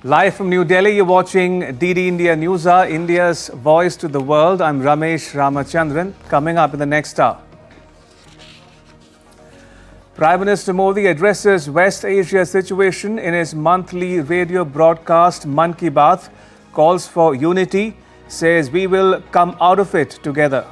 Live from New Delhi, you're watching DD India Newshour, India's voice to the world. I'm Ramesh Ramachandran. Coming up in the next hour, Prime Minister Modi addresses West Asia situation in his monthly radio broadcast Mann Ki Baat, calls for unity, says we will come out of it together.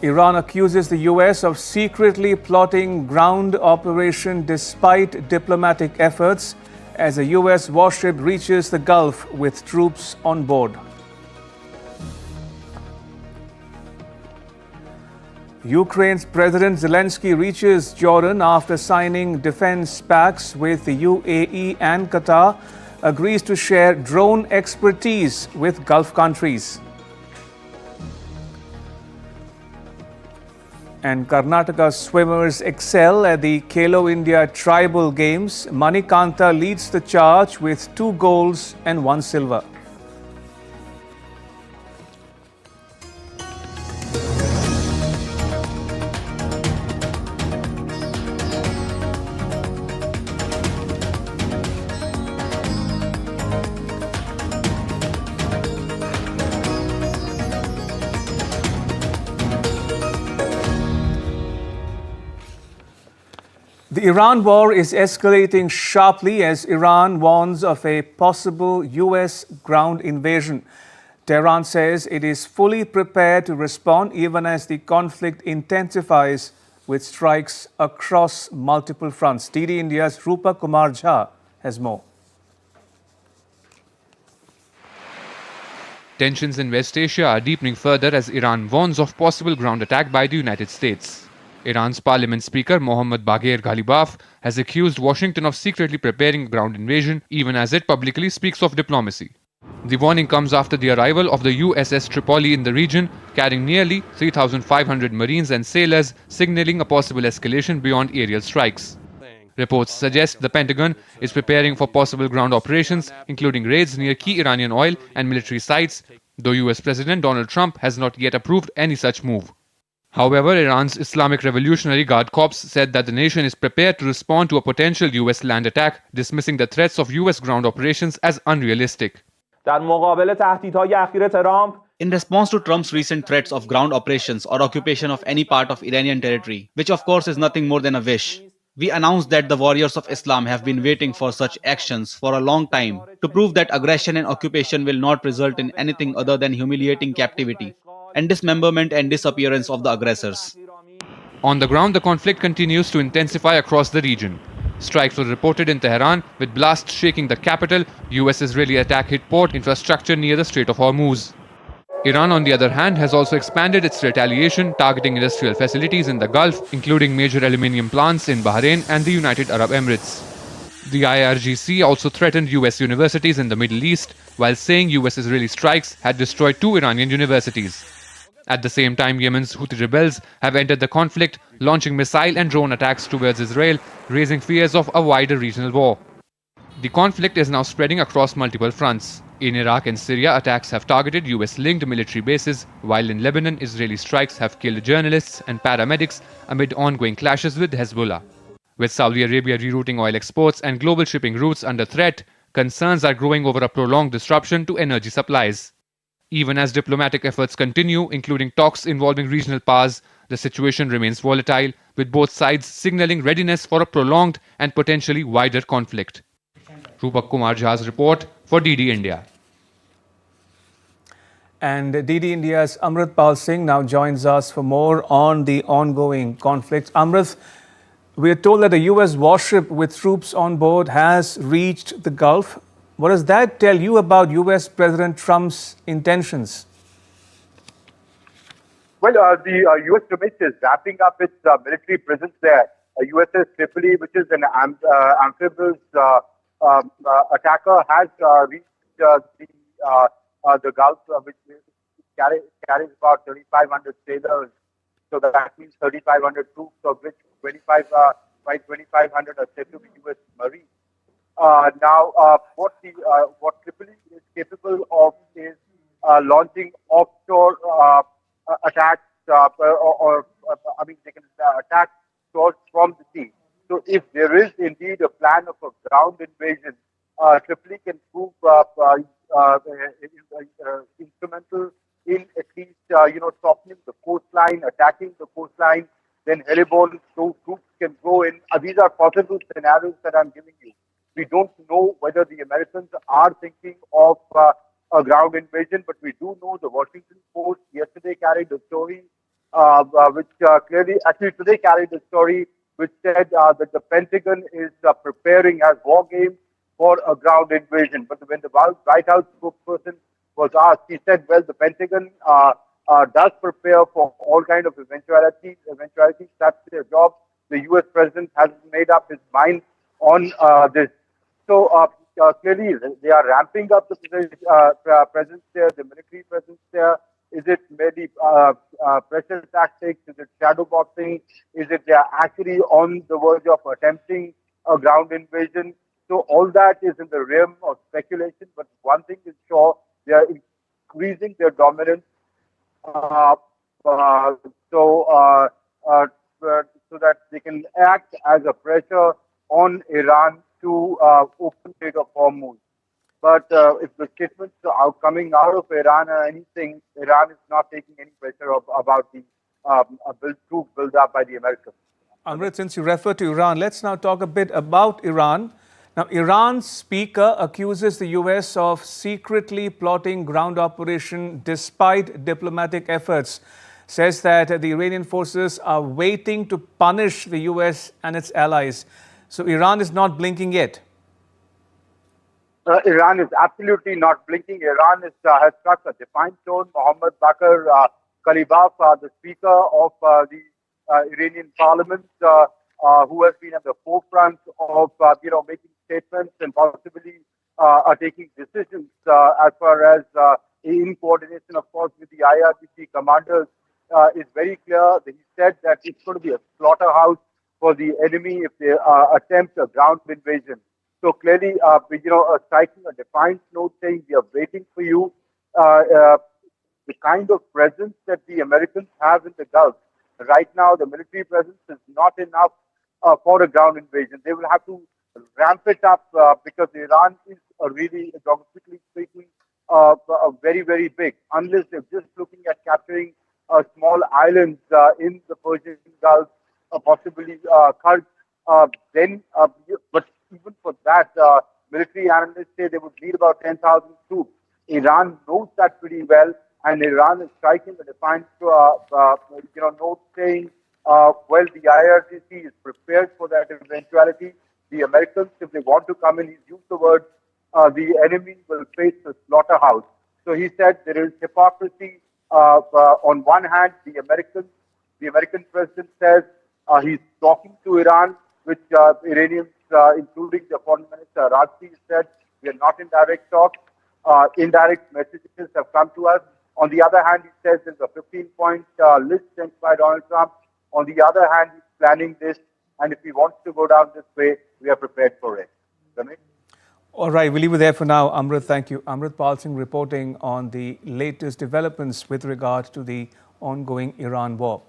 Iran accuses the US of secretly plotting ground operation despite diplomatic efforts as a US warship reaches the Gulf with troops on board. Ukraine's President Zelensky reaches Jordan after signing defense pacts with the UAE and Qatar, agrees to share drone expertise with Gulf countries. And Karnataka swimmers excel at the Khelo India Tribal Games. Manikanta leads the charge with 2 golds and 1 silver. The Iran war is escalating sharply as Iran warns of a possible US ground invasion. Tehran says it is fully prepared to respond even as the conflict intensifies with strikes across multiple fronts. DD India's Rupa Kumar Jha has more. Tensions in West Asia are deepening further as Iran warns of possible ground attack by the United States. Iran's Parliament Speaker Mohammad Bagher Ghalibaf has accused Washington of secretly preparing a ground invasion, even as it publicly speaks of diplomacy. The warning comes after the arrival of the USS Tripoli in the region, carrying nearly 3,500 Marines and sailors, signaling a possible escalation beyond aerial strikes. Reports suggest the Pentagon is preparing for possible ground operations, including raids near key Iranian oil and military sites, though US President Donald Trump has not yet approved any such move. However, Iran's Islamic Revolutionary Guard Corps said that the nation is prepared to respond to a potential US land attack, dismissing the threats of US ground operations as unrealistic. In response to Trump's recent threats of ground operations or occupation of any part of Iranian territory, which of course is nothing more than a wish, we announced that the warriors of Islam have been waiting for such actions for a long time to prove that aggression and occupation will not result in anything other than humiliating captivity and dismemberment and disappearance of the aggressors. On the ground, the conflict continues to intensify across the region. Strikes were reported in Tehran, with blasts shaking the capital. US Israeli attack hit port infrastructure near the Strait of Hormuz. Iran, on the other hand, has also expanded its retaliation, targeting industrial facilities in the Gulf, including major aluminium plants in Bahrain and the United Arab Emirates. The IRGC also threatened US universities in the Middle East, while saying US Israeli strikes had destroyed 2 Iranian universities. At the same time, Yemen's Houthi rebels have entered the conflict, launching missile and drone attacks towards Israel, raising fears of a wider regional war. The conflict is now spreading across multiple fronts. In Iraq and Syria, attacks have targeted US-linked military bases, while in Lebanon, Israeli strikes have killed journalists and paramedics amid ongoing clashes with Hezbollah. With Saudi Arabia rerouting oil exports and global shipping routes under threat, concerns are growing over a prolonged disruption to energy supplies. Even as diplomatic efforts continue, including talks involving regional powers, the situation remains volatile, with both sides signaling readiness for a prolonged and potentially wider conflict. Rupa Kumar Jha's report for DD India. And DD India's Amritpal Singh now joins us for more on the ongoing conflict. Amrit, we are told that a US warship with troops on board has reached the Gulf. What does that tell you about US President Trump's intentions? Well, the US remains is wrapping up its military presence there. USS Tripoli, which is an amphibious attacker, has reached the Gulf, which carries about 3,500 sailors. So that means 3,500 troops, of which 2,500 are said to be US Marines. What Tripoli is capable of is launching offshore attacks, they can attack shores from the sea. So if there is plan of a ground invasion, Tripoli can prove instrumental in at least softening the coastline, attacking the coastline. Then heliborne troops can go in. These are possible scenarios that I'm giving you. We don't know whether the Americans are thinking of a ground invasion, but we do know the Washington Post yesterday carried a story which clearly, actually today carried a story which said that the Pentagon is preparing as war games for a ground invasion. But when the White House spokesperson was asked, he said, well, the Pentagon does prepare for all kind of eventualities. That's their job. The U.S. president hasn't made up his mind on this. So clearly, they are ramping up the presence there, the military presence there. Is it maybe pressure tactics? Is it shadow boxing? Is it they are actually on the verge of attempting a ground invasion? So all that is in the realm of speculation. But one thing is sure, they are increasing their dominance so that they can act as a pressure on Iran to open Strait of Hormuz. But if the statements are coming out of Iran or anything, Iran is not taking any pressure about the troop built up by the Americans. Amrit, since you refer to Iran, let's now talk a bit about Iran. Now, Iran's speaker accuses the US of secretly plotting ground operation despite diplomatic efforts. Says that the Iranian forces are waiting to punish the US and its allies. So Iran is not blinking yet. Iran is absolutely not blinking. Iran has struck a defiant tone. Mohammad Bakr Kalibaf, the speaker of the Iranian parliament, who has been at the forefront of making statements and possibly taking decisions as far as in coordination, of course, with the IRGC commanders, is very clear. He said that it's going to be a slaughterhouse for the enemy if they attempt a ground invasion. So clearly, striking a defiant note saying we are waiting for you. The kind of presence that the Americans have in the Gulf right now, the military presence is not enough for a ground invasion. They will have to ramp it up because Iran is really, geographically speaking, very, very big. Unless they're just looking at capturing small islands in the Persian Gulf, possibly Kurds, but even for that, military analysts say they would need about 10,000 troops. Iran knows that pretty well, and Iran is striking a defiant note saying, well, the IRGC is prepared for that eventuality. The Americans, if they want to come in, he's used the word, the enemy will face a slaughterhouse. So he said there is hypocrisy. On one hand, the American president says he's talking to Iran, which Iranians, including the foreign minister Rajsi, said we are not in direct talks. Indirect messages have come to us. On the other hand, he says there's a 15-point list sent by Donald Trump. On the other hand, he's planning this, and if he wants to go down this way, we are prepared for it. Ramesh? All right, we'll leave it there for now. Amrit, thank you. Amrit Pal Singh reporting on the latest developments with regard to the ongoing Iran war.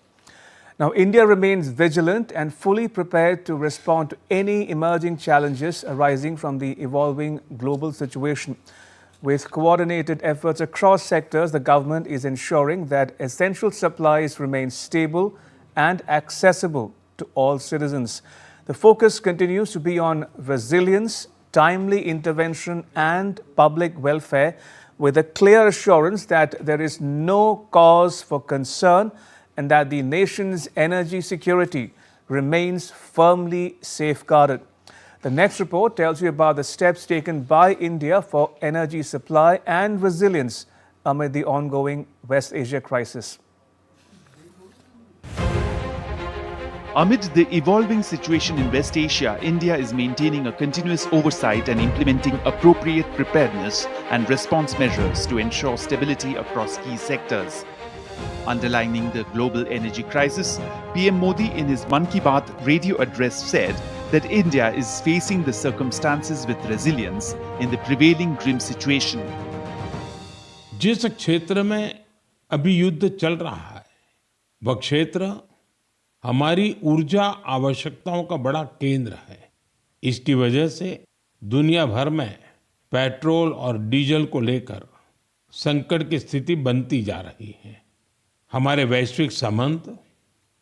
Now, India remains vigilant and fully prepared to respond to any emerging challenges arising from the evolving global situation. With coordinated efforts across sectors, the government is ensuring that essential supplies remain stable and accessible to all citizens. The focus continues to be on resilience, timely intervention and public welfare, with a clear assurance that there is no cause for concern and that the nation's energy security remains firmly safeguarded. The next report tells you about the steps taken by India for energy supply and resilience amid the ongoing West Asia crisis. Amid the evolving situation in West Asia, India is maintaining a continuous oversight and implementing appropriate preparedness and response measures to ensure stability across key sectors. Underlining the global energy crisis, PM Modi in his Mann Ki Baat radio address said that India is facing the circumstances with resilience in the prevailing grim situation. जिस क्षेत्र में अभी युद्ध चल रहा है, वह क्षेत्र हमारी ऊर्जा आवश्यकताओं का बड़ा केंद्र है। इसकी वजह से दुनिया भर में पेट्रोल और डीजल को लेकर संकट की स्थिति बनती जा रही है। हमारे वैश्विक संबंध,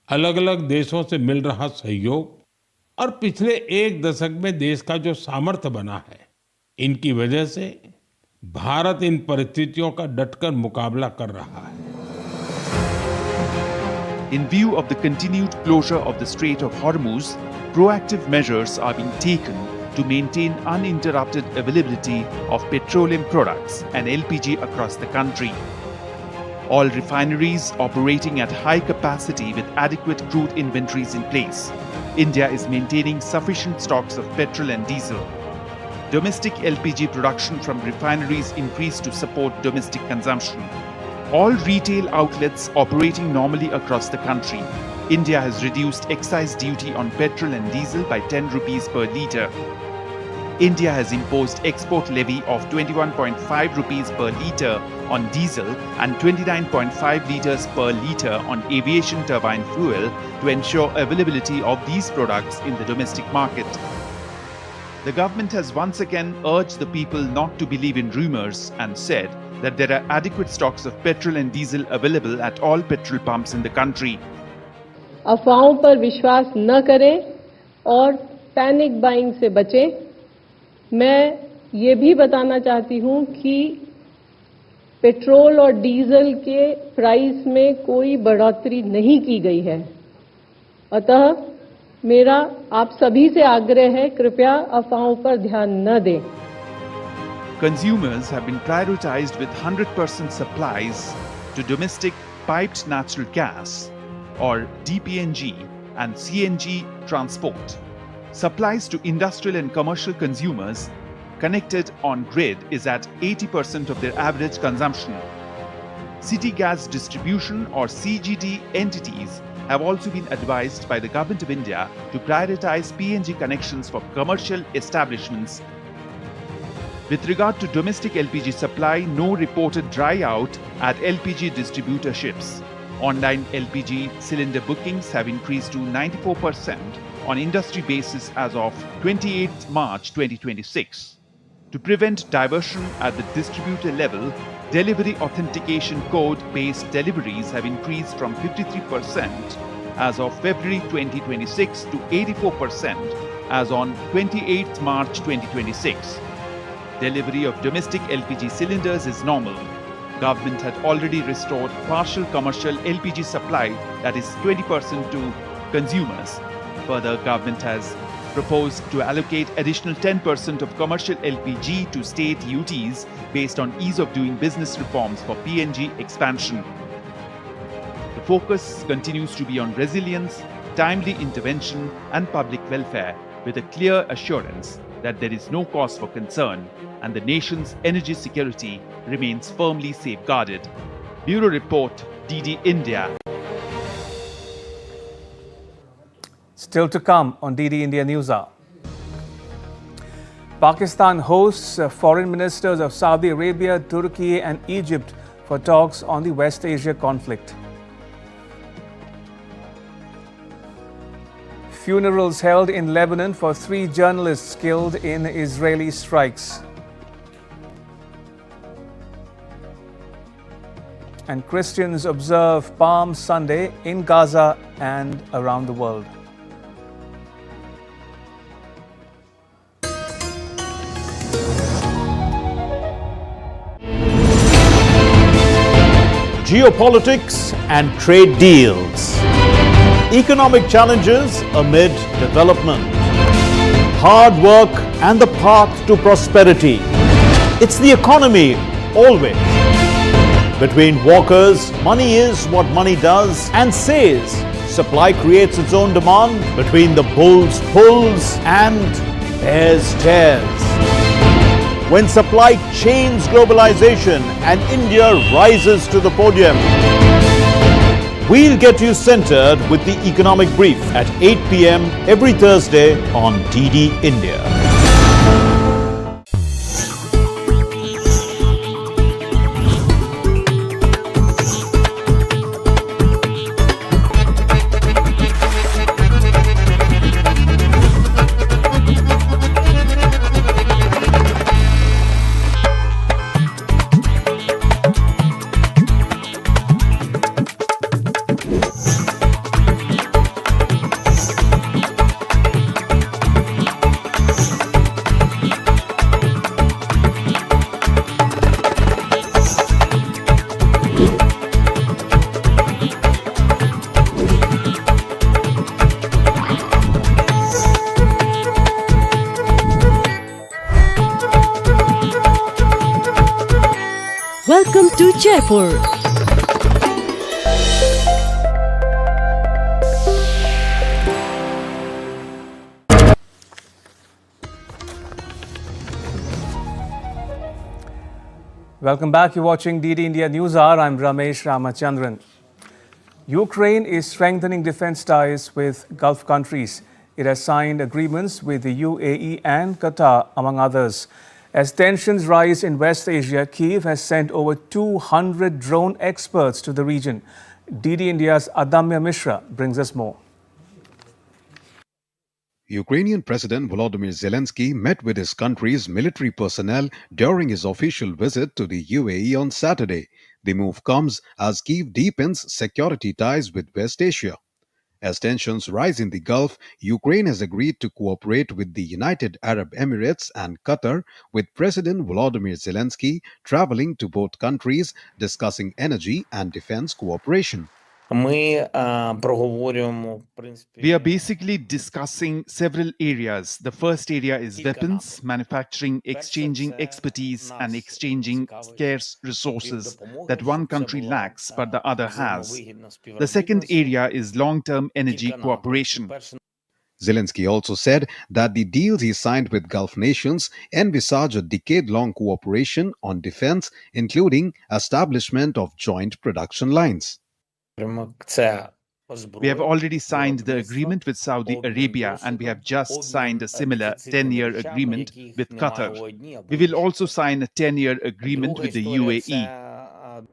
अलग अलग देशों से मिल रहा सहयोग और पिछले एक दशक में देश का जो सामर्थ्य बना है, इनकी वजह से भारत इन परिस्थितियों का डटकर मुकाबला कर रहा है। In view of the continued closure of the Strait of Hormuz, proactive measures are being taken to maintain uninterrupted availability of petroleum products and LPG across the country. All refineries operating at high capacity with adequate crude inventories in place. India is maintaining sufficient stocks of petrol and diesel. Domestic LPG production from refineries increased to support domestic consumption. All retail outlets operating normally across the country. India has reduced excise duty on petrol and diesel by 10 rupees per litre. India has imposed export levy of 21.5 rupees per litre on diesel and 29.5 litres per litre on aviation turbine fuel to ensure availability of these products in the domestic market. The government has once again urged the people not to believe in rumours and said that there are adequate stocks of petrol and diesel available at all petrol pumps in the country. अफवाहों पर विश्वास न करें और panic buying से बचें। मैं ये भी बताना चाहती हूं कि पेट्रोल और डीजल के प्राइस में कोई बढ़ोतरी नहीं की गई है। अतः मेरा आप सभी से आग्रह है, कृपया अफवाहों पर ध्यान न दें। Consumers have been prioritized with 100% supplies to domestic piped natural gas or DPNG and CNG transport. Supplies to industrial and commercial consumers connected on grid is at 80% of their average consumption. City gas distribution or CGD entities have also been advised by the Government of India to prioritize PNG connections for commercial establishments. With regard to domestic LPG supply, no reported dry out at LPG distributorships. Online LPG cylinder bookings have increased to 94% on industry basis as of 28th March 2026. To prevent diversion at the distributor level, delivery authentication code-based deliveries have increased from 53% as of February 2026 to 84% as on 28th March 2026. Delivery of domestic LPG cylinders is normal. Government had already restored partial commercial LPG supply, that is 20% to consumers. Further, government has proposed to allocate additional 10% of commercial LPG to state UTs based on ease of doing business reforms for PNG expansion. The focus continues to be on resilience, timely intervention and public welfare with a clear assurance that there is no cause for concern and the nation's energy security remains firmly safeguarded. Bureau Report, DD India. Still to come on DD India Newshour. Pakistan hosts foreign ministers of Saudi Arabia, Turkey and Egypt for talks on the West Asia conflict. Funerals held in Lebanon for 3 journalists killed in Israeli strikes. And Christians observe Palm Sunday in Gaza and around the world. Geopolitics and trade deals. Economic challenges amid development. Hard work and the path to prosperity. It's the economy always. Between walkers, money is what money does and says. Supply creates its own demand. Between the bulls pulls and bears tears. When supply chains globalization and India rises to the podium. We'll get you centered with the economic brief at 8 p.m. every Thursday on DD India. Welcome to Jaipur. Welcome back. You're watching DD India News Hour. I'm Ramesh Ramachandran. Ukraine is strengthening defense ties with Gulf countries. It has signed agreements with the UAE and Qatar, among others. As tensions rise in West Asia, Kyiv has sent over 200 drone experts to the region. DD India's Adamya Mishra brings us more. Ukrainian President Volodymyr Zelensky met with his country's military personnel during his official visit to the UAE on Saturday. The move comes as Kyiv deepens security ties with West Asia. As tensions rise in the Gulf, Ukraine has agreed to cooperate with the United Arab Emirates and Qatar, with President Volodymyr Zelensky traveling to both countries discussing energy and defense cooperation. We are basically discussing several areas. The first area is weapons, manufacturing, exchanging expertise, and exchanging scarce resources that one country lacks but the other has. The second area is long-term energy cooperation. Zelensky also said that the deals he signed with Gulf nations envisage a decade-long cooperation on defense, including establishment of joint production lines. We have already signed the agreement with Saudi Arabia, and we have just signed a similar 10-year agreement with Qatar. We will also sign a 10-year agreement with the UAE.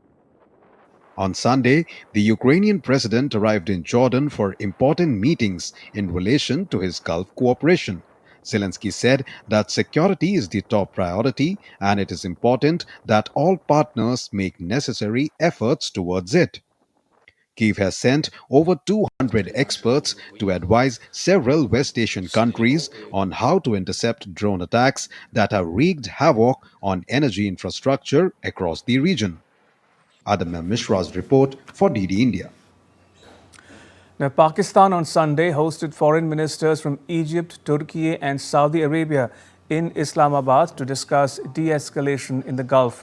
On Sunday, the Ukrainian president arrived in Jordan for important meetings in relation to his Gulf cooperation. Zelensky said that security is the top priority and it is important that all partners make necessary efforts towards it. Kyiv has sent over 200 experts to advise several West Asian countries on how to intercept drone attacks that have wreaked havoc on energy infrastructure across the region. Adamya Mishra's report for DD India. Now, Pakistan on Sunday hosted foreign ministers from Egypt, Turkey and Saudi Arabia in Islamabad to discuss de-escalation in the Gulf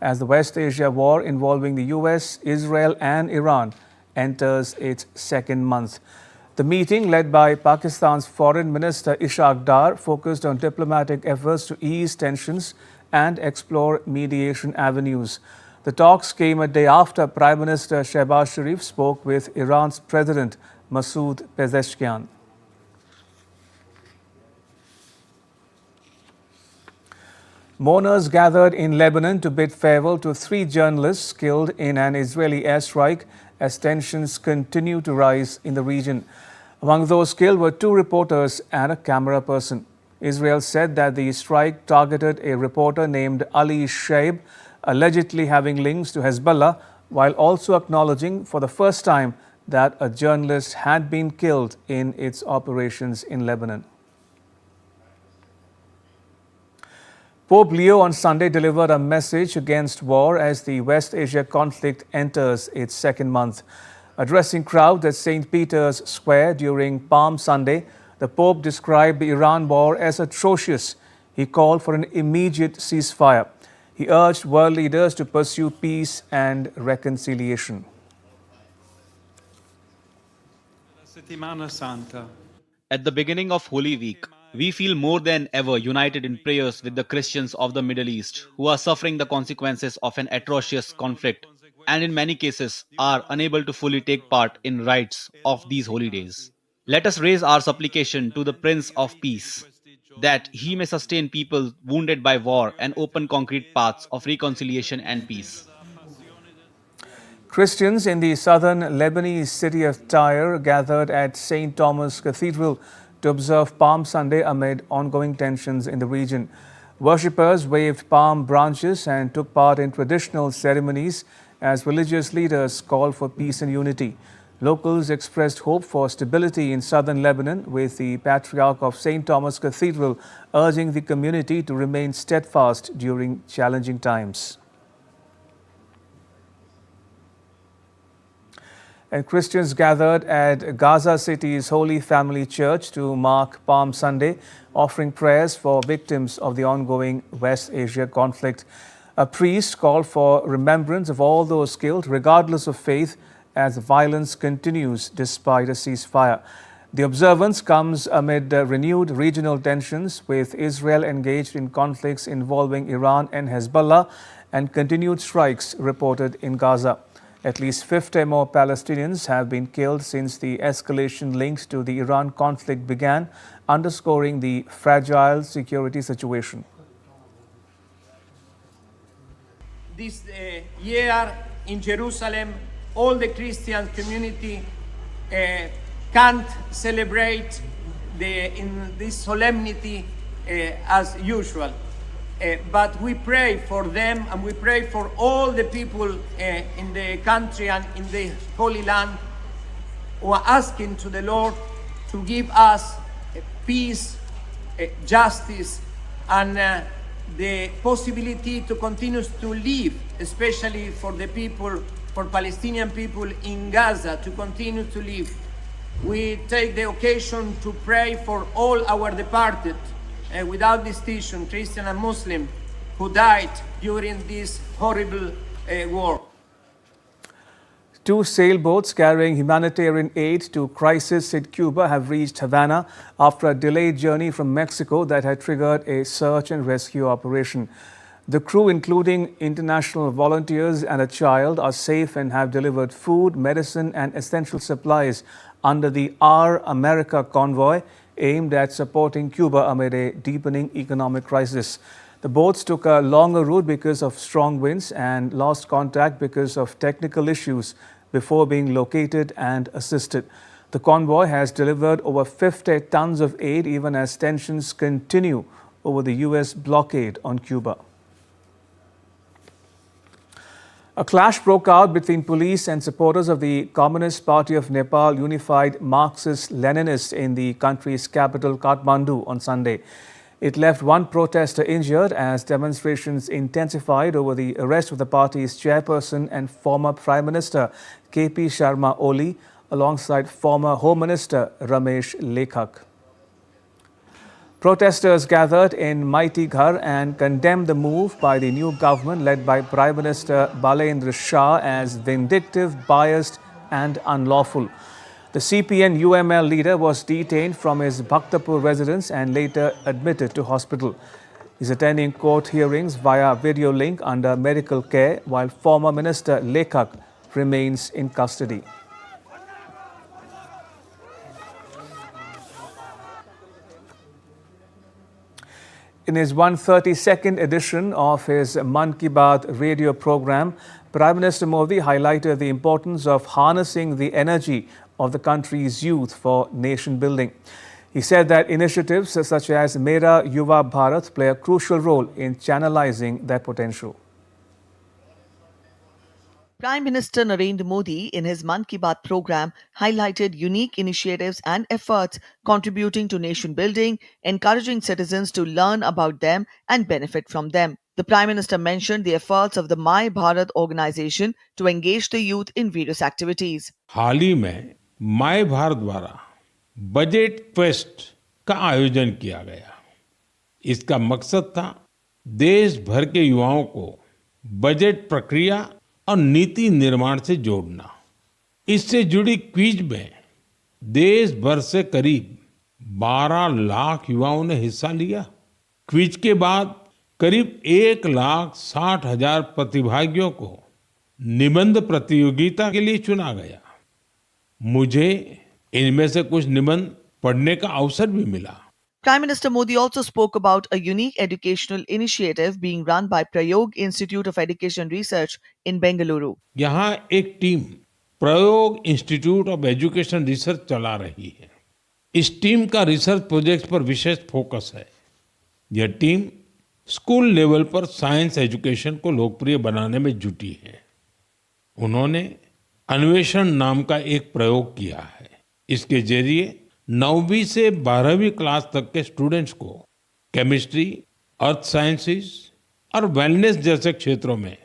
as the West Asia war involving the US, Israel and Iran enters its second month. The meeting, led by Pakistan's Foreign Minister Ishaq Dar, focused on diplomatic efforts to ease tensions and explore mediation avenues. The talks came a day after Prime Minister Shehbaz Sharif spoke with Iran's President Masoud Pezeshkian. Mourners gathered in Lebanon to bid farewell to 3 journalists killed in an Israeli airstrike as tensions continue to rise in the region. Among those killed were 2 reporters and a camera person. Israel said that the strike targeted a reporter named Ali Shaib, allegedly having links to Hezbollah, while also acknowledging for the first time that a journalist had been killed in its operations in Lebanon. Pope Leo on Sunday delivered a message against war as the West Asia conflict enters its second month. Addressing crowds at St. Peter's Square during Palm Sunday, the Pope described the Iran war as atrocious. He called for an immediate ceasefire. He urged world leaders to pursue peace and reconciliation. At the beginning of Holy Week, we feel more than ever united in prayers with the Christians of the Middle East who are suffering the consequences of an atrocious conflict and in many cases are unable to fully take part in rites of these holy days. Let us raise our supplication to the Prince of Peace that he may sustain people wounded by war and open concrete paths of reconciliation and peace. Christians in the southern Lebanese city of Tyre gathered at St. Thomas Cathedral to observe Palm Sunday amid ongoing tensions in the region. Worshippers waved palm branches and took part in traditional ceremonies as religious leaders called for peace and unity. Locals expressed hope for stability in southern Lebanon, with the Patriarch of St. Thomas Cathedral urging the community to remain steadfast during challenging times. And Christians gathered at Gaza City's Holy Family Church to mark Palm Sunday, offering prayers for victims of the ongoing West Asia conflict. A priest called for remembrance of all those killed, regardless of faith, as violence continues despite a ceasefire. The observance comes amid renewed regional tensions, with Israel engaged in conflicts involving Iran and Hezbollah and continued strikes reported in Gaza. At least 50 more Palestinians have been killed since the escalation linked to the Iran conflict began, underscoring the fragile security situation. This year in Jerusalem, all the Christian community can't celebrate in this solemnity as usual. But we pray for them, and we pray for all the people in the country and in the Holy Land who are asking to the Lord to give us peace, justice, and the possibility to continue to live, especially for the people, for Palestinian people in Gaza, to continue to live. We take the occasion to pray for all our departed, without distinction, Christian and Muslim, who died during this horrible war. 2 sailboats carrying humanitarian aid to crisis hit Cuba have reached Havana after a delayed journey from Mexico that had triggered a search and rescue operation. The crew, including international volunteers and a child, are safe and have delivered food, medicine and essential supplies under the Our America convoy aimed at supporting Cuba amid a deepening economic crisis. The boats took a longer route because of strong winds and lost contact because of technical issues before being located and assisted. The convoy has delivered over 50 tons of aid even as tensions continue over the U.S. blockade on Cuba. A clash broke out between police and supporters of the Communist Party of Nepal Unified Marxist-Leninists in the country's capital, Kathmandu, on Sunday. It left one protester injured as demonstrations intensified over the arrest of the party's chairperson and former Prime Minister KP Sharma Oli, alongside former Home Minister Ramesh Lekhak. Protesters gathered in Mighty Ghar and condemned the move by the new government led by Prime Minister Balendra Shah as vindictive, biased and unlawful. The CPN-UML leader was detained from his Bhaktapur residence and later admitted to hospital. He's attending court hearings via video link under medical care, while former Minister Lekhak remains in custody. In his 132nd edition of his Mann Ki Baat radio program, Prime Minister Modi highlighted the importance of harnessing the energy of the country's youth for nation building. He said that initiatives such as Mera Yuva Bharat play a crucial role in channelizing that potential. Prime Minister Narendra Modi, in his Mann Ki Baat program, highlighted unique initiatives and efforts contributing to nation building, encouraging citizens to learn about them and benefit from them. The Prime Minister mentioned the efforts of the My Bharat organization to engage the youth in various activities. हाल ही में my Bharat द्वारा budget quest का आयोजन किया गया। इसका मकसद था देश भर के युवाओं को बजट प्रक्रिया और नीति निर्माण से जोड़ना। इससे जुड़ी क्विज में देश भर से करीब 12 लाख युवाओं ने हिस्सा लिया। क्विज के बाद करीब 1,60,000 प्रतिभागियों को निबंध प्रतियोगिता के लिए चुना गया। मुझे इनमें से कुछ निबंध पढ़ने का अवसर भी मिला। Prime Minister Modi also spoke about a unique educational initiative being run by Prayog Institute of Education Research in Bengaluru. यहाँ एक टीम प्रयोग इंस्टीट्यूट ऑफ एजुकेशन रिसर्च चला रही है। इस टीम का रिसर्च प्रोजेक्ट पर विशेष फोकस है। यह टीम स्कूल लेवल पर साइंस एजुकेशन को लोकप्रिय बनाने में जुटी है। उन्होंने अन्वेषण नाम का एक प्रयोग किया है। इसके जरिए 9वीं से 12वीं क्लास तक के स्टूडेंट्स को केमिस्ट्री, अर्थ साइंसेस और वेलनेस जैसे क्षेत्रों में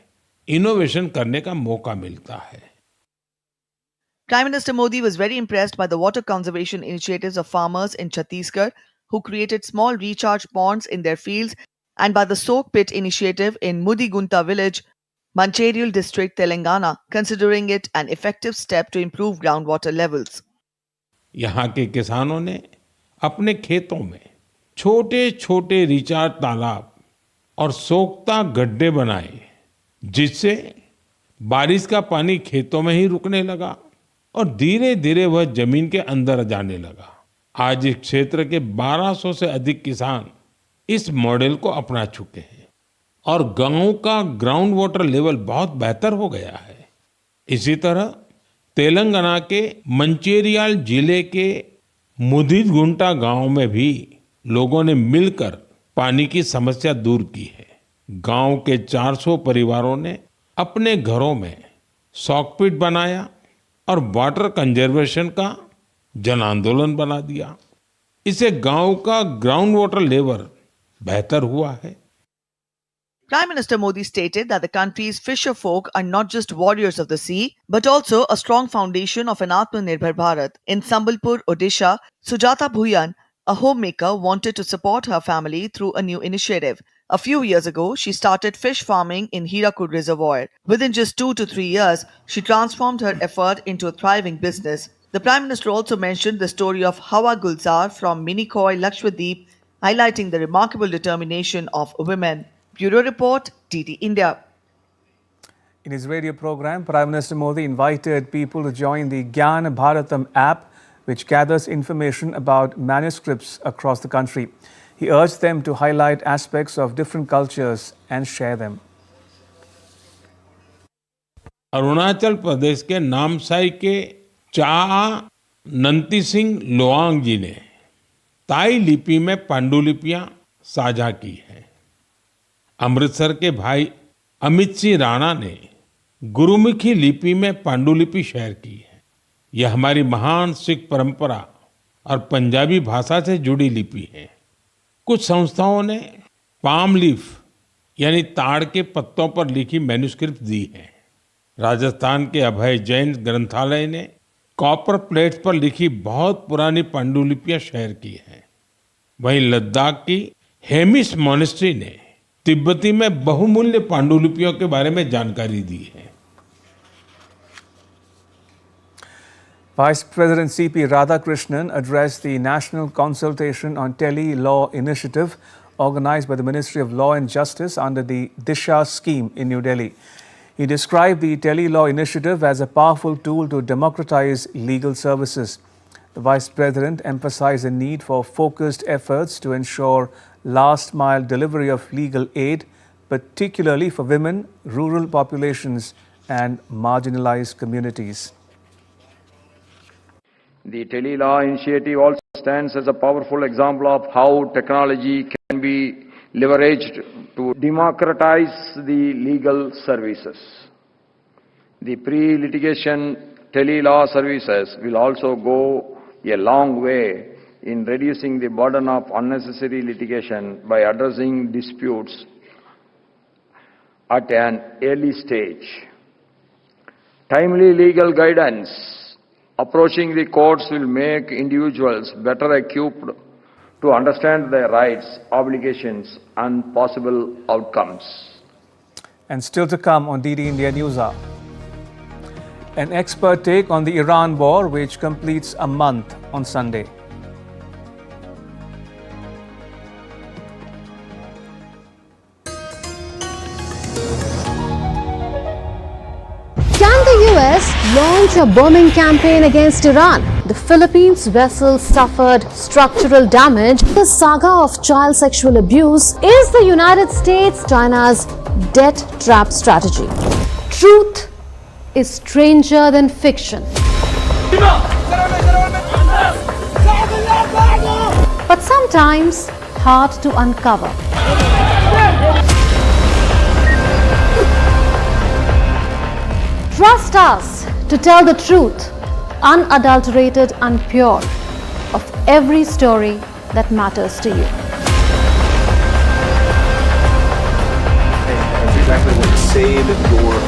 इनोवेशन करने का मौका मिलता है। Prime Minister Modi was very impressed by the water conservation initiatives of farmers in Chhattisgarh who created small recharge ponds in their fields and by the Soak Pit initiative in Mudigunta village, Mancheriyal district, Telangana, considering it an effective step to improve groundwater levels. यहाँ के किसानों ने अपने खेतों में छोटे छोटे recharge तालाब और सोखता गड्ढे बनाए, जिससे बारिश का पानी खेतों में ही रुकने लगा और धीरे धीरे वह जमीन के अंदर जाने लगा। आज इस क्षेत्र के 1200 से अधिक किसान इस मॉडल को अपना चुके हैं और गांव का ग्राउंड वाटर लेवल बहुत बेहतर हो गया है। इसी तरह तेलंगाना के मंचेरियाल जिले के मुदिगुंटा गांव में भी लोगों ने मिलकर पानी की समस्या दूर की है। गांव के 400 परिवारों ने अपने घरों में सॉकपिट बनाया और वाटर कंजर्वेशन का जन आंदोलन बना दिया। इससे गांव का ग्राउंड वाटर लेवल बेहतर हुआ है। Prime Minister Modi stated that the country's fisher folk are not just warriors of the sea, but also a strong foundation of an Atmanirbhar Bharat. In Sambalpur, Odisha, Sujata Bhuyan, a homemaker, wanted to support her family through a new initiative. A few years ago, she started fish farming in Hirakud Reservoir. Within just 2 to 3 years, she transformed her effort into a thriving business. The Prime Minister also mentioned the story of Hawa Gulzar from Minikoy, Lakshadweep, highlighting the remarkable determination of women. Bureau Report, DD India. In his radio program, Prime Minister Modi invited people to join the Gyan Bharatam app, which gathers information about manuscripts across the country. He urged them to highlight aspects of different cultures and share them. Arunachal Pradesh के नामसाई के चा नंती सिंह लोआंग जी ने ताई लिपि में पांडुलिपियां साझा की हैं। अमृतसर के भाई अमित सिंह राणा ने गुरुमुखी लिपि में पांडुलिपि शेयर की है। यह हमारी महान सिख परंपरा और पंजाबी भाषा से जुड़ी लिपि है। कुछ संस्थाओं ने पाम लीफ यानी ताड़ के पत्तों पर लिखी मैन्युस्क्रिप्ट दी है। राजस्थान के अभय जैन ग्रंथालय ने कॉपर प्लेट्स पर लिखी बहुत पुरानी पांडुलिपियां शेयर की हैं। वहीं लद्दाख की हेमिस मॉनेस्ट्री ने तिब्बती में बहुमूल्य पांडुलिपियों के बारे में जानकारी दी है। Vice President C.P. Radhakrishnan addressed the National Consultation on Tele-law initiative organized by the Ministry of Law and Justice under the Disha scheme in New Delhi. He described the Tele-law initiative as a powerful tool to democratize legal services. The Vice President emphasized the need for focused efforts to ensure last-mile delivery of legal aid, particularly for women, rural populations and marginalized communities. The Tele-law initiative also stands as a powerful example of how technology can be leveraged to democratize the legal services. The pre-litigation Tele-law services will also go a long way in reducing the burden of unnecessary litigation by addressing disputes at an early stage. Timely legal guidance approaching the courts will make individuals better equipped to understand their rights, obligations and possible outcomes. And still to come on DD India Newshour. An expert take on the Iran war, which completes a month on Sunday. Can the US launch a bombing campaign against Iran? The Philippines vessel suffered structural damage. The saga of child sexual abuse is the United States China's debt trap strategy. Truth is stranger than fiction. But sometimes hard to uncover. Trust us to tell the truth, unadulterated and pure, of every story that matters to you. Exactly what to save your.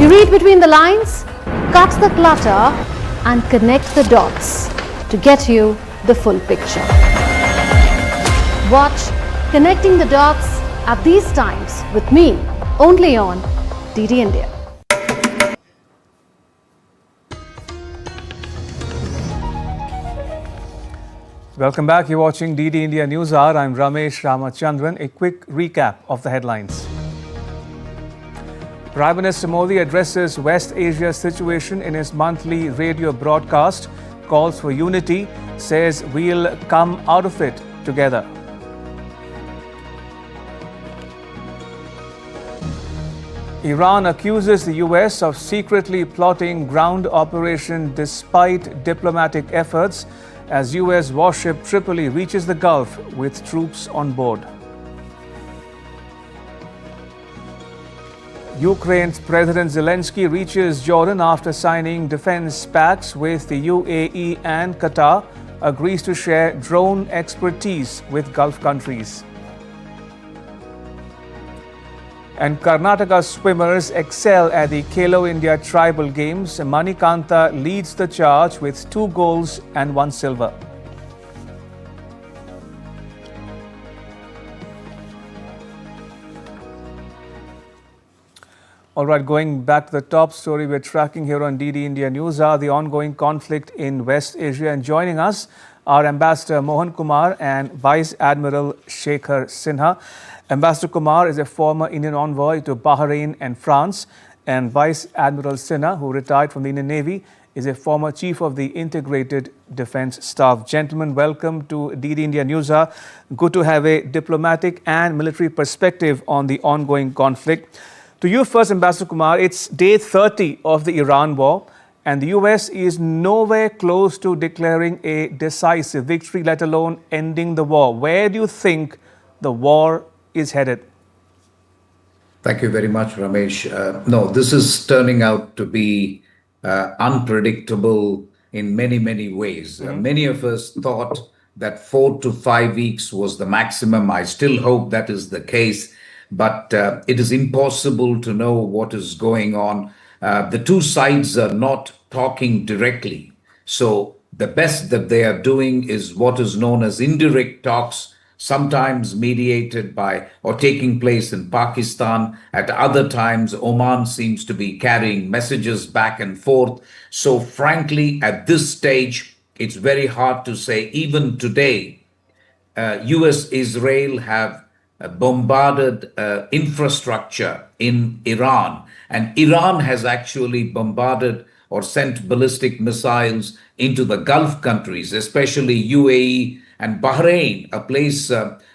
You read between the lines, cut the clutter, and connect the dots to get you the full picture. Watch Connecting the Dots at these times with me, only on DD India. Welcome back. You're watching DD India News Hour. I'm Ramesh Ramachandran. A quick recap of the headlines. Prime Minister Modi addresses West Asia situation in his monthly radio broadcast, calls for unity, says we'll come out of it together. Iran accuses the US of secretly plotting ground operation despite diplomatic efforts as US warship Tripoli reaches the Gulf with troops on board. Ukraine's President Zelensky reaches Jordan after signing defense pacts with the UAE and Qatar, agrees to share drone expertise with Gulf countries. And Karnataka swimmers excel at the Khelo India Tribal Games. Manikanta leads the charge with 2 golds and 1 silver. All right, going back to the top story we're tracking here on DD India News are the ongoing conflict in West Asia. And joining us are Ambassador Mohan Kumar and Vice Admiral Shekhar Sinha. Ambassador Kumar is a former Indian envoy to Bahrain and France, and Vice Admiral Sinha, who retired from the Indian Navy, is a former Chief of the Integrated Defence Staff. Gentlemen, welcome to DD India News Hour. Good to have a diplomatic and military perspective on the ongoing conflict. To you first, Ambassador Kumar, it's day 30 of the Iran war, and the US is nowhere close to declaring a decisive victory, let alone ending the war. Where do you think the war is headed? Thank you very much, Ramesh. No, this is turning out to be unpredictable in many, many ways. Many of us thought that 4 to 5 weeks was the maximum. I still hope that is the case, but it is impossible to know what is going on. The two sides are not talking directly. So the best that they are doing is what is known as indirect talks, sometimes mediated by or taking place in Pakistan. At other times, Oman seems to be carrying messages back and forth. So frankly, at this stage, it's very hard to say. Even today, US-Israel have bombarded infrastructure in Iran, and Iran has actually bombarded or sent ballistic missiles into the Gulf countries, especially UAE and Bahrain, a place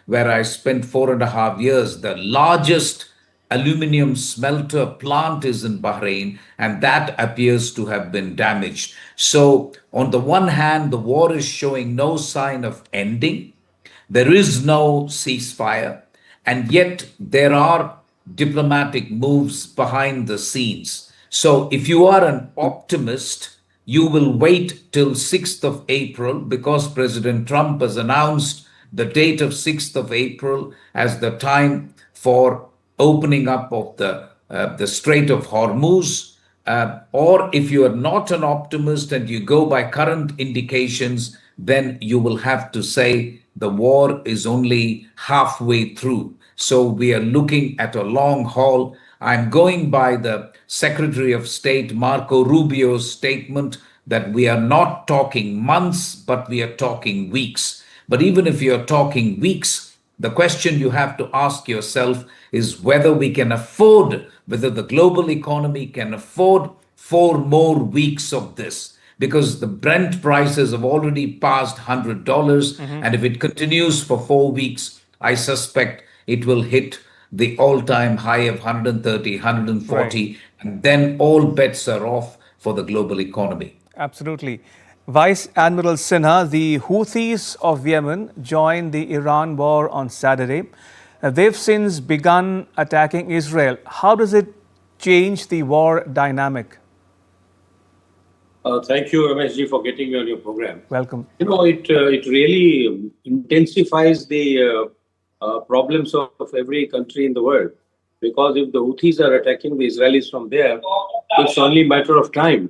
where I spent 4.5 years. The largest aluminum smelter plant is in Bahrain, and that appears to have been damaged. So on the one hand, the war is showing no sign of ending. There is no ceasefire, and yet there are diplomatic moves behind the scenes. So if you are an optimist, you will wait till 6th of April because President Trump has announced the date of 6th of April as the time for opening up of the Strait of Hormuz. Or if you are not an optimist and you go by current indications, then you will have to say the war is only halfway through. So we are looking at a long haul. I'm going by the Secretary of State Marco Rubio's statement that we are not talking months, but we are talking weeks. But even if you're talking weeks, the question you have to ask yourself is whether we can afford, whether the global economy can afford 4 more weeks of this. Because the Brent prices have already passed $100, and if it continues for 4 weeks, I suspect it will hit the all-time high of 130, 140, right. And then all bets are off for the global economy. Absolutely. Vice Admiral Sinha, the Houthis of Yemen joined the Iran war on Saturday. They've since begun attacking Israel. How does it change the war dynamic? Thank you, Rameshji, for getting me on your program. Welcome. You know, it really intensifies the problems of every country in the world, because if the Houthis are attacking the Israelis from there, it's only a matter of time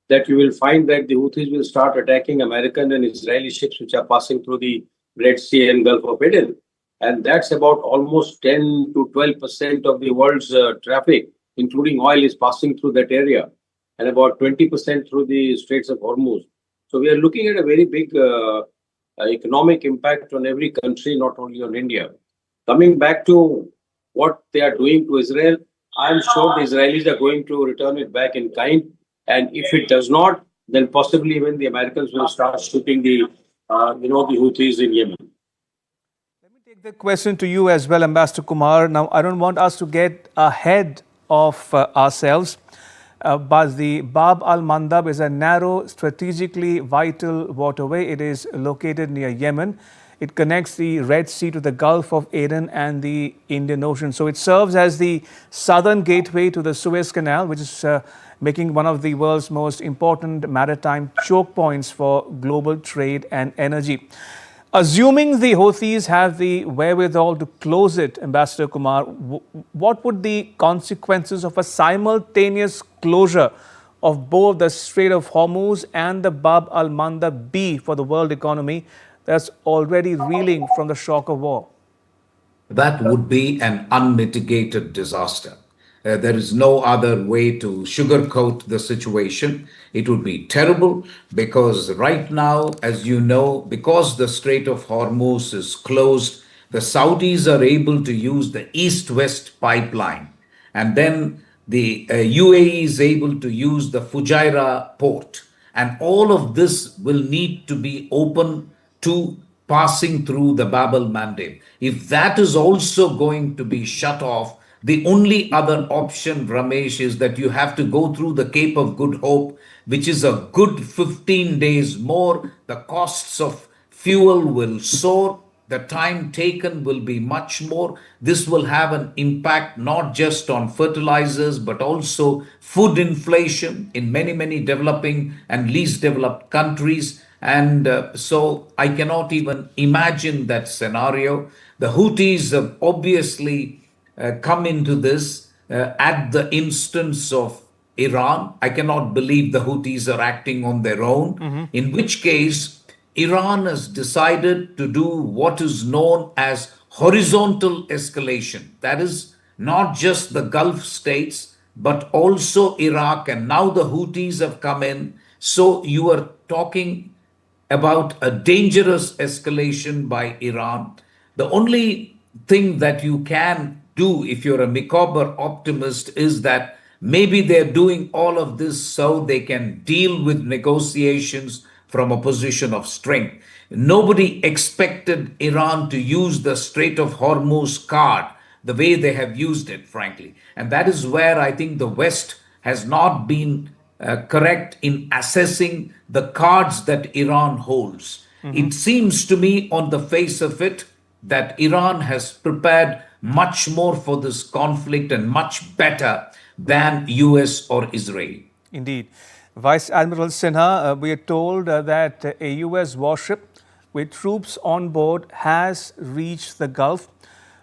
that you will find that the Houthis will start attacking American and Israeli ships which are passing through the Red Sea and Gulf of Aden. and that's about almost 10 to 12% of the world's traffic, including oil, is passing through that area, and about 20% through the Straits of Hormuz. So we are looking at a very big economic impact on every country, not only on India. Coming back to what they are doing to Israel, I'm sure the Israelis are going to return it back in kind. And if it does not, then possibly even the Americans will start shooting the Houthis in Yemen. Let me take the question to you as well, Ambassador Kumar. Now, I don't want us to get ahead of ourselves, but the Bab al-Mandab is a narrow, strategically vital waterway. It is located near Yemen. It connects the Red Sea to the Gulf of Aden and the Indian Ocean. So it serves as the southern gateway to the Suez Canal, which is making one of the world's most important maritime choke points for global trade and energy. Assuming the Houthis have the wherewithal to close it, Ambassador Kumar, what would the consequences of a simultaneous closure of both the Strait of Hormuz and the Bab al-Mandab be for the world economy that's already reeling from the shock of war? That would be an unmitigated disaster. There is no other way to sugarcoat the situation. It would be terrible because right now, as you know, because the Strait of Hormuz is closed, the Saudis are able to use the east-west pipeline. And then the UAE is able to use the Fujairah port. And all of this will need to be open to passing through the Bab al-Mandab. If that is also going to be shut off, the only other option, Ramesh, is that you have to go through the Cape of Good Hope, which is a good 15 days more. The costs of fuel will soar. The time taken will be much more. This will have an impact not just on fertilizers, but also food inflation in many, many developing and least developed countries. And so I cannot even imagine that scenario. The Houthis have obviously come into this at the instance of Iran. I cannot believe the Houthis are acting on their own, in which case Iran has decided to do what is known as horizontal escalation. That is not just the Gulf states, but also Iraq. And now the Houthis have come in. So you are talking about a dangerous escalation by Iran. The only thing that you can do if you're a macabre optimist is that maybe they're doing all of this so they can deal with negotiations from a position of strength. Nobody expected Iran to use the Strait of Hormuz card the way they have used it, frankly. And that is where I think the West has not been correct in assessing the cards that Iran holds. It seems to me on the face of it that Iran has prepared much more for this conflict and much better than US or Israel. Indeed. Vice Admiral Sinha, we are told that a US warship with troops on board has reached the Gulf.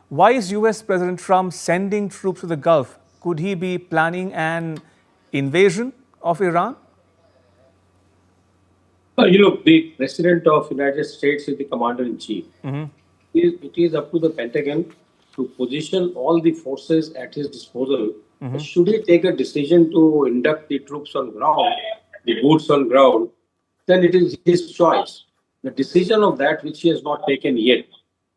Why is US President Trump sending troops to the Gulf? Could he be planning an invasion of Iran? The President of the United States is the Commander-in-Chief. It is up to the Pentagon to position all the forces at his disposal. Should he take a decision to induct the troops on ground, the boots on ground, then it is his choice. The decision of that which he has not taken yet.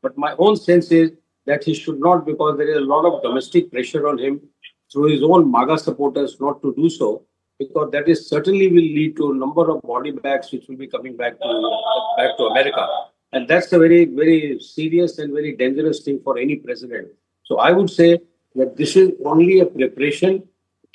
But my own sense is that he should not, because there is a lot of domestic pressure on him through his own MAGA supporters not to do so, because that is certainly will lead to a number of body bags which will be coming back to America. And that's a very, very serious and very dangerous thing for any president. So I would say that this is only a preparation,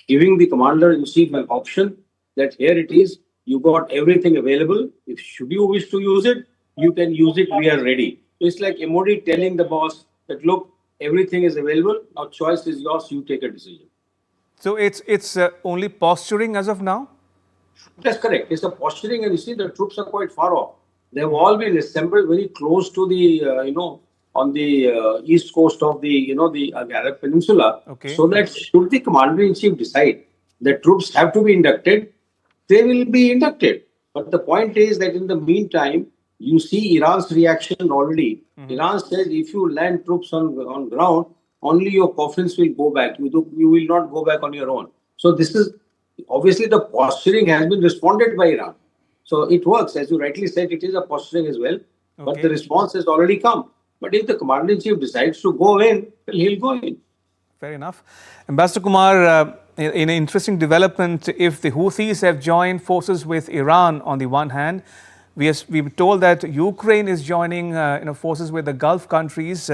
giving the Commander-in-Chief an option that here it is, you got everything available. If should you wish to use it, you can use it, we are ready. So it's like MOD telling the boss that, look, everything is available, now choice is yours, you take a decision. So it's only posturing as of now? That's correct. It's a posturing, and you see the troops are quite far off. They have all been assembled very close to the, on the east coast of the, the Arab Peninsula. Okay. So that should the Commander-in-Chief decide that troops have to be inducted, they will be inducted. But the point is that in the meantime, You see Iran's reaction already. Iran said if you land troops on ground, only your coffins will go back. You will not go back on your own. So this is obviously the posturing has been responded by Iran. So it works. As you rightly said, it is a posturing as well. But the response has already come. But if the commander-in-chief decides to go in, well, he'll go in. Fair enough. Ambassador Kumar, in an interesting development, if the Houthis have joined forces with Iran on the one hand, we've told that Ukraine is joining forces with the Gulf countries.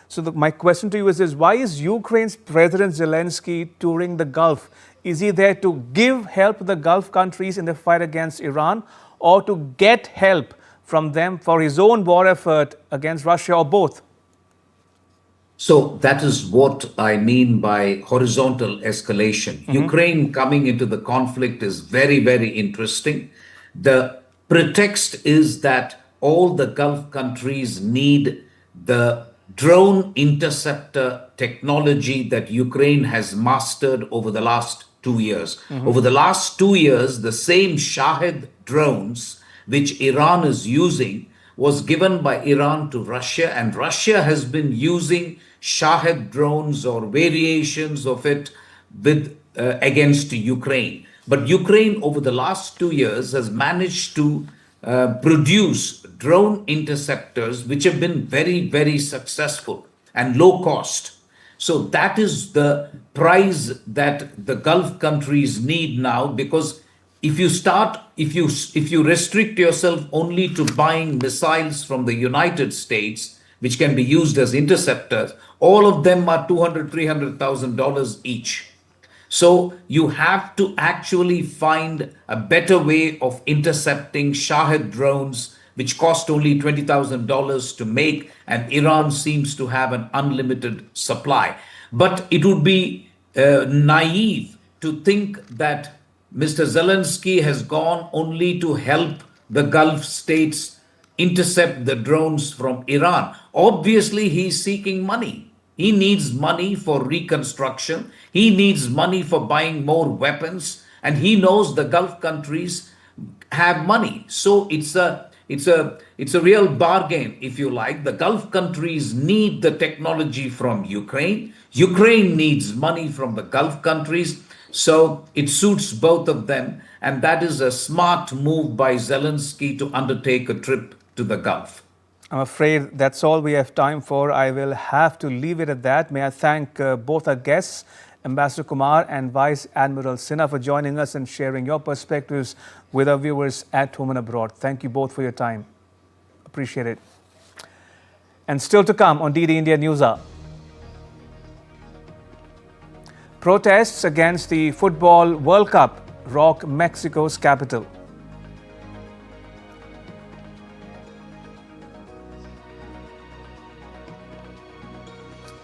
So my question to you is why is Ukraine's President Zelensky touring the Gulf? Is he there to give help to the Gulf countries in the fight against Iran, or to get help from them for his own war effort against Russia, or both? So that is what I mean by horizontal escalation. Ukraine coming into the conflict is very, very interesting. The pretext is that all the Gulf countries need the drone interceptor technology that Ukraine has mastered over the last 2 years. Over the last 2 years, the same Shahed drones which Iran is using was given by Iran to Russia, and Russia has been using Shahed drones or variations of it against Ukraine. But Ukraine over the last 2 years has managed to produce drone interceptors which have been very, very successful and low cost. So that is the prize that the Gulf countries need now, because if you restrict yourself only to buying missiles from the United States, which can be used as interceptors, all of them are $200,000, $300,000 each. So you have to actually find a better way of intercepting Shahed drones, which cost only $20,000 to make, and Iran seems to have an unlimited supply. But it would be naive to think that Mr. Zelensky has gone only to help the Gulf states intercept the drones from Iran. Obviously, he's seeking money. He needs money for reconstruction. He needs money for buying more weapons. And he knows the Gulf countries have money. So it's a real bargain, if you like. The Gulf countries need the technology from Ukraine. Ukraine needs money from the Gulf countries. So it suits both of them. And that is a smart move by Zelensky to undertake a trip to the Gulf. I'm afraid that's all we have time for. I will have to leave it at that. May I thank both our guests, Ambassador Kumar and Vice Admiral Sinha, for joining us and sharing your perspectives with our viewers at home and abroad. Thank you both for your time. Appreciate it. And still to come on DD India Newshour. Protests against the Football World Cup rock Mexico's capital.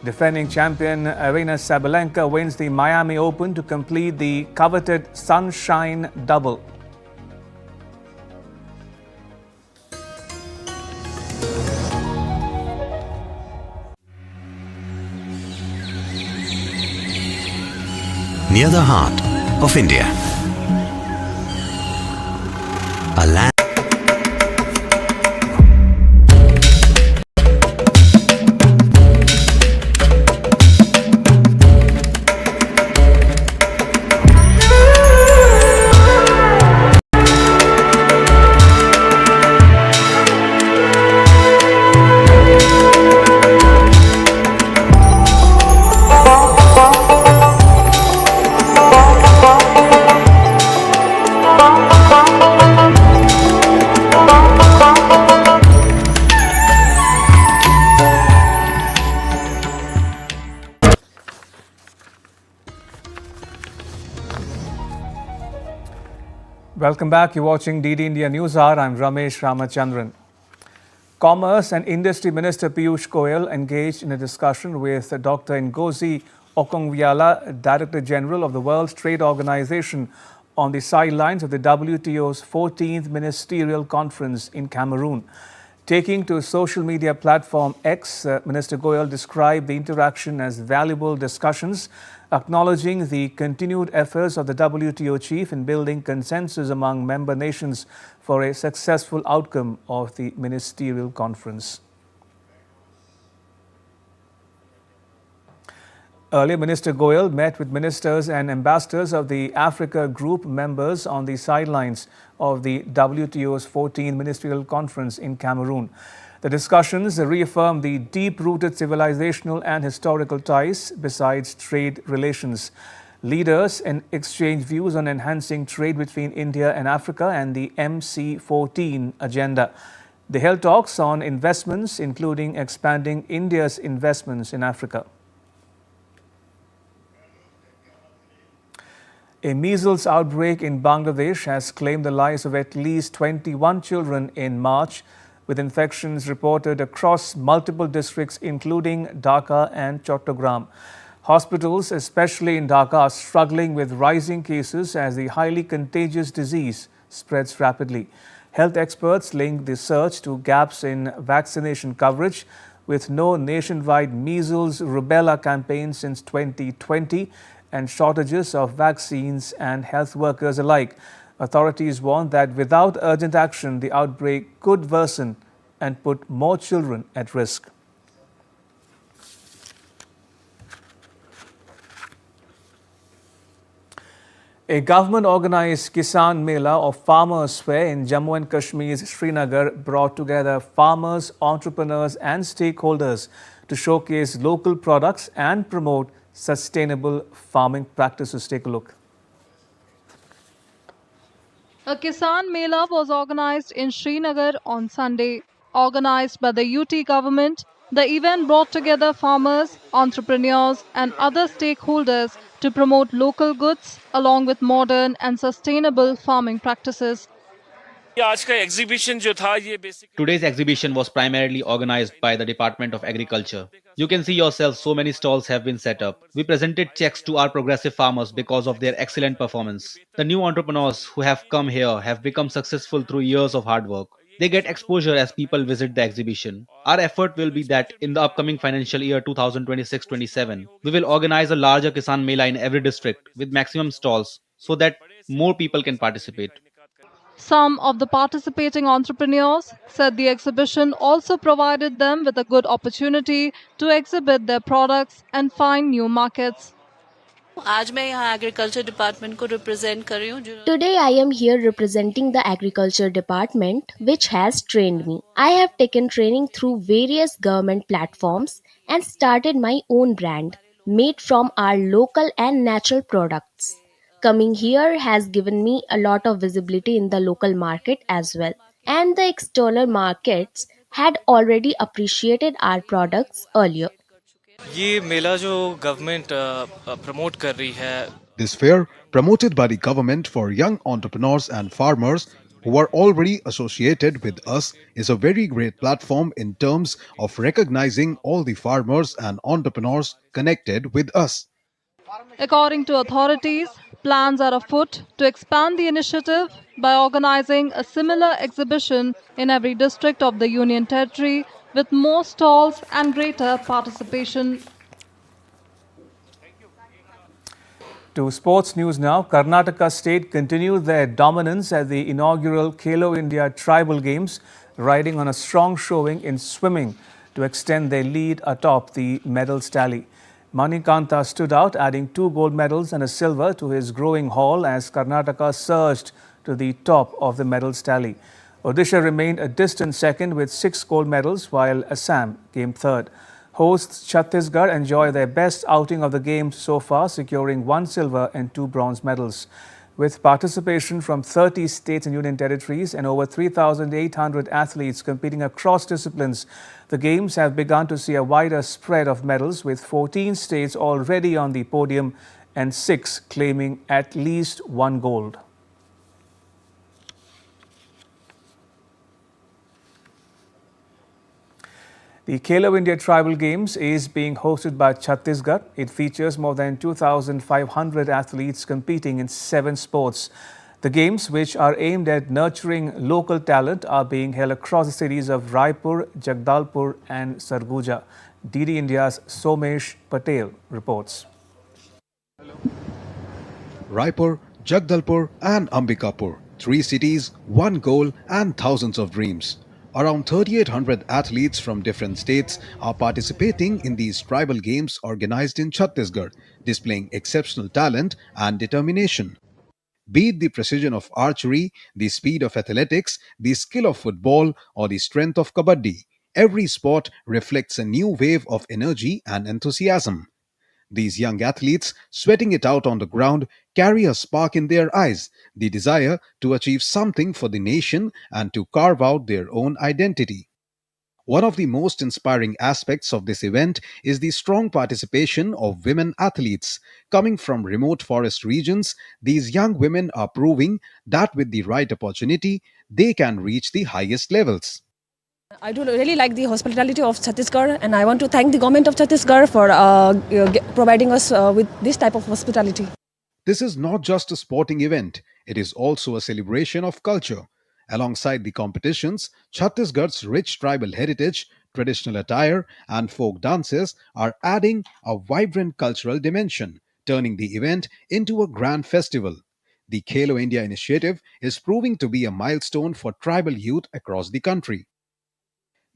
Defending champion Aryna Sabalenka wins the Miami Open to complete the coveted Sunshine Double. Near the heart of India, a land Welcome back. You're watching DD India Newshour. I'm Ramesh Ramachandran. Commerce and Industry Minister Piyush Goyal engaged in a discussion with Dr. Ngozi Okonjo-Iweala, Director General of the World Trade Organization, on the sidelines of the WTO's 14th Ministerial Conference in Cameroon. Taking to social media platform X, Minister Goyal described the interaction as valuable discussions acknowledging the continued efforts of the WTO chief in building consensus among member nations for a successful outcome of the ministerial conference. Earlier, Minister Goyal met with ministers and ambassadors of the Africa Group members on the sidelines of the WTO's 14th Ministerial Conference in Cameroon. The discussions reaffirmed the deep-rooted civilizational and historical ties besides trade relations. Leaders exchanged views on enhancing trade between India and Africa and the MC14 agenda. They held talks on investments, including expanding India's investments in Africa. A measles outbreak in Bangladesh has claimed the lives of at least 21 children in March, with infections reported across multiple districts including Dhaka and Chattogram. Hospitals, especially in Dhaka, are struggling with rising cases as the highly contagious disease spreads rapidly. Health experts link the surge to gaps in vaccination coverage, with no nationwide measles rubella campaign since 2020 and shortages of vaccines and health workers alike. Authorities warn that without urgent action, the outbreak could worsen and put more children at risk. A government-organized Kisan Mela or Farmers Fair in Jammu and Kashmir's Srinagar brought together farmers, entrepreneurs and stakeholders to showcase local products and promote sustainable farming practices. Take a look. A Kisan Mela was organized in Srinagar on Sunday. Organized by the UT government, the event brought together farmers, entrepreneurs and other stakeholders to promote local goods along with modern and sustainable farming practices. Today's exhibition was primarily organized by the Department of Agriculture. You can see yourself so many stalls have been set up. We presented checks to our progressive farmers because of their excellent performance. The new entrepreneurs who have come here have become successful through years of hard work. They get exposure as people visit the exhibition. Our effort will be that in the upcoming financial year 2026-27, we will organize a larger Kisan Mela in every district with maximum stalls so that more people can participate. Some of the participating entrepreneurs said the exhibition also provided them with a good opportunity to exhibit their products and find new markets. आज मैं यहाँ agriculture department को represent कर रही हूँ. Today I am here representing the agriculture department which has trained me. I have taken training through various government platforms and started my own brand made from our local and natural products. Coming here has given me a lot of visibility in the local market as well. And the external markets had already appreciated our products earlier. ये मेला जो government promote कर रही है. This fair, promoted by the government for young entrepreneurs and farmers who are already associated with us, is a very great platform in terms of recognizing all the farmers and entrepreneurs connected with us. According to authorities, plans are afoot to expand the initiative by organizing a similar exhibition in every district of the Union Territory with more stalls and greater participation. To sports news now, Karnataka state continued their dominance at the inaugural Khelo India Tribal Games, riding on a strong showing in swimming to extend their lead atop the medals tally. Manikanta stood out, adding 2 gold medals and a silver to his growing haul as Karnataka surged to the top of the medals tally. Odisha remained a distant second with 6 gold medals, while Assam came third. Hosts Chhattisgarh enjoy their best outing of the games so far, securing 1 silver and 2 bronze medals. With participation from 30 states and union territories and over 3,800 athletes competing across disciplines, the Games have begun to see a wider spread of medals, with 14 states already on the podium and 6 claiming at least 1 gold. The Khelo India Tribal Games is being hosted by Chhattisgarh. It features more than 2,500 athletes competing in 7 sports. The games, which are aimed at nurturing local talent, are being held across the cities of Raipur, Jagdalpur and Sarguja. DD India's Somesh Patel reports. Raipur, Jagdalpur and Ambikapur. 3 cities, 1 goal and thousands of dreams. Around 3,800 athletes from different states are participating in these tribal games organized in Chhattisgarh, displaying exceptional talent and determination. Be it the precision of archery, the speed of athletics, the skill of football, or the strength of kabaddi, every sport reflects a new wave of energy and enthusiasm. These young athletes, sweating it out on the ground, carry a spark in their eyes, the desire to achieve something for the nation and to carve out their own identity. One of the most inspiring aspects of this event is the strong participation of women athletes. Coming from remote forest regions, these young women are proving that with the right opportunity, they can reach the highest levels. I do really like the hospitality of Chhattisgarh, and I want to thank the government of Chhattisgarh for providing us with this type of hospitality. This is not just a sporting event, it is also a celebration of culture. Alongside the competitions, Chhattisgarh's rich tribal heritage, traditional attire, and folk dances are adding a vibrant cultural dimension, turning the event into a grand festival. The Khelo India initiative is proving to be a milestone for tribal youth across the country.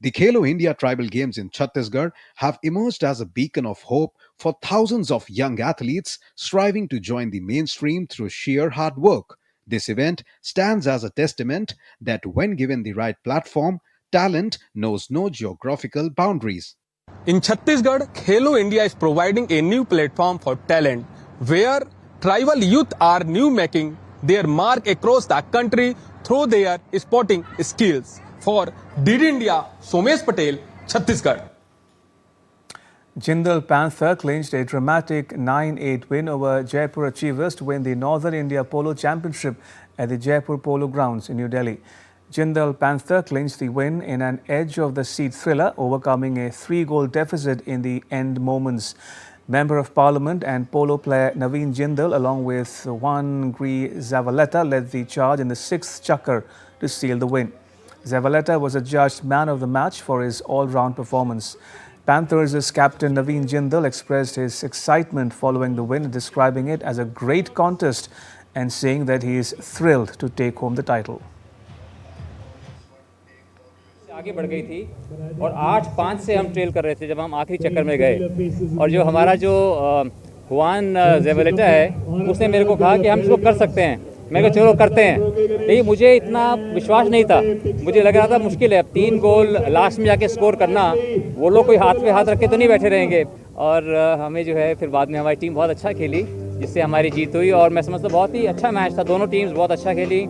The Khelo India Tribal Games in Chhattisgarh have emerged as a beacon of hope for thousands of young athletes striving to join the mainstream through sheer hard work. This event stands as a testament that when given the right platform, talent knows no geographical boundaries. In Chhattisgarh, Khelo India is providing a new platform for talent where tribal youth are new making their mark across the country through their sporting skills. For DD India, Somesh Patel, Chhattisgarh. Jindal Panther clinched a dramatic 9-8 win over Jaipur Achievers to win the Northern India Polo Championship at the Jaipur Polo Grounds in New Delhi. Jindal Panther clinched the win in an edge-of-the-seat thriller, overcoming a 3-goal deficit in the end moments. Member of Parliament and polo player Naveen Jindal, along with Wangri Zavaleta, led the charge in the 6th chakkar to seal the win. Zavaleta was adjudged man of the match for his all-round performance. Panthers' captain Naveen Jindal expressed his excitement following the win, describing it as a great contest and saying that he is thrilled to take home the title. आगे बढ़ गई थी और 8-5 से हम trail कर रहे थे जब हम आखिरी चक्कर में गए और जो हमारा जो हुआन जेवलेटा है उसने मेरे को कहा कि हम इसको कर सकते हैं। मैं कहा चलो करते हैं, लेकिन मुझे इतना विश्वास नहीं था। मुझे लग रहा था मुश्किल है, अब 3 गोल लास्ट में जाके स्कोर करना, वो लोग कोई हाथ पे हाथ रख के तो नहीं बैठे रहेंगे। और हमें जो है फिर बाद में हमारी टीम बहुत अच्छा खेली जिससे हमारी जीत हुई और मैं समझता बहुत ही अच्छा मैच था। दोनों टीम्स बहुत अच्छा खेली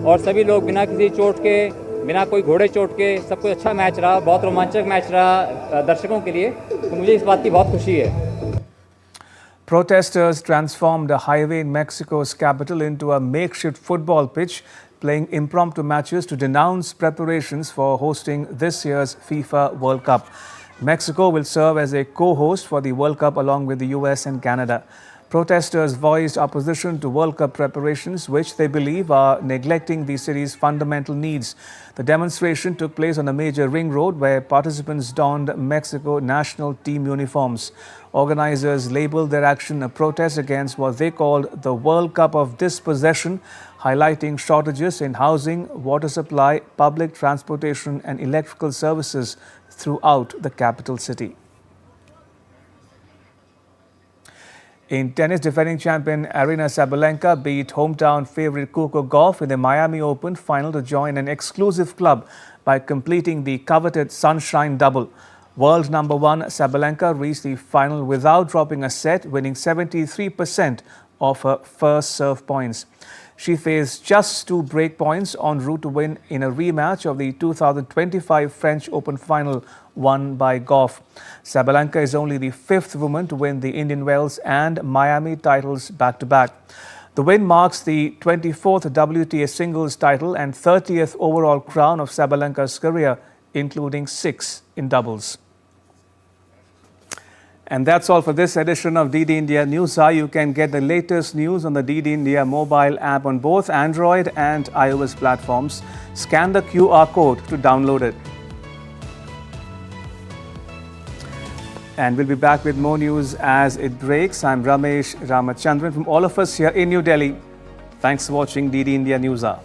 और सभी लोग बिना किसी चोट के, बिना कोई घोड़े चोट के, सब कुछ अच्छा मैच रहा, बहुत रोमांचक मैच रहा दर्शकों के लिए, तो मुझे इस बात की बहुत खुशी है। Protesters transformed a highway in Mexico's capital into a makeshift football pitch, playing impromptu matches to denounce preparations for hosting this year's FIFA World Cup. Mexico will serve as a co-host for the World Cup along with the US and Canada. Protesters voiced opposition to World Cup preparations, which they believe are neglecting the city's fundamental needs. The demonstration took place on a major ring road where participants donned Mexico national team uniforms. Organizers labeled their action a protest against what they called the World Cup of dispossession, highlighting shortages in housing, water supply, public transportation and electrical services throughout the capital city. In tennis, defending champion Aryna Sabalenka beat hometown favorite Coco Gauff in the Miami Open final to join an exclusive club by completing the coveted Sunshine Double. World number 1 Sabalenka reached the final without dropping a set, winning 73% of her first serve points. She faced just 2 break points en route to win in a rematch of the 2025 French Open final won by Gauff. Sabalenka is only the 5th woman to win the Indian Wells and Miami titles back-to-back. The win marks the 24th WTA singles title and 30th overall crown of Sabalenka's career, including 6 in doubles. And that's all for this edition of DD India Newshour. You can get the latest news on the DD India mobile app on both Android and iOS platforms. Scan the QR code to download it. And we'll be back with more news as it breaks. I'm Ramesh Ramachandran from all of us here in New Delhi. Thanks for watching DD India News Hour.